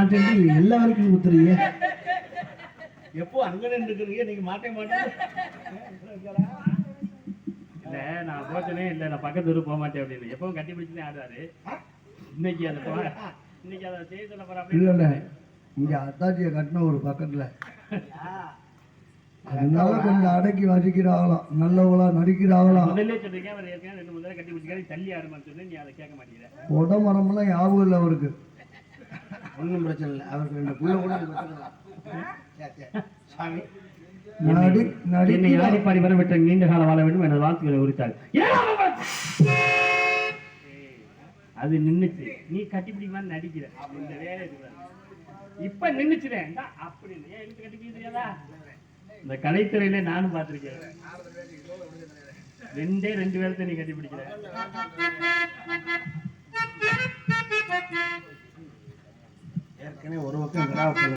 மாட்டேன் எல்லா வரைக்கும் ஊத்துறீங்க. எப்போ அங்க நின்றுக்கிறீங்க நீங்க மாட்டே மாட்டேன். இல்ல நான் போச்சனே இல்ல நான் பக்கத்து ஊருக்கு போக மாட்டேன் அப்படின்னு எப்பவும் கட்டி பிடிச்சுதான் ஆடுவாரு. இன்னைக்கு அதை செய்ய சொல்ல போற இல்ல இங்க அத்தாச்சியை கட்டின ஒரு பக்கத்துல அதனால கொஞ்சம் அடக்கி வசிக்கிறாங்களாம், நல்லவங்களா நடிக்கிறாங்களாம். முதல்ல சொல்றீங்க அவர் ஏற்கனவே 2 முதல்ல கட்டி பிடிச்சிக்காரு தள்ளி ஆடுமான்னு சொன்னேன், நீ அதை கேட்க மாட்டேங்கிற. உடம்புறமெல்லாம் ஞாபகம் இல்லை அவருக்கு. ஒன்றும் பிரச்சனை இல்லை, அவருக்கு 2 புள்ள கூட சாமி என்னை ஆடி பாடி வரவிட்ட நீண்ட கால வாழ வேண்டும் என்ற வாழ்த்துக்களை உரித்தாள். அது நின்னுச்சு, நீ கட்டி பிடிக்குமான்னு நடிக்கிற இந்த வேலை இருக்கிற இப்ப நின்னுச்சுறேன் அப்படின்னு ஏன் இழுத்து கட்டி பிடிச்சிருக்கா? இந்த கலைத்துறையில நானும் பார்த்திருக்கேன். 2 வேலத்தை நீ கட்டி பிடிக்கிற. ஏற்கனவே ஒரு பக்கம்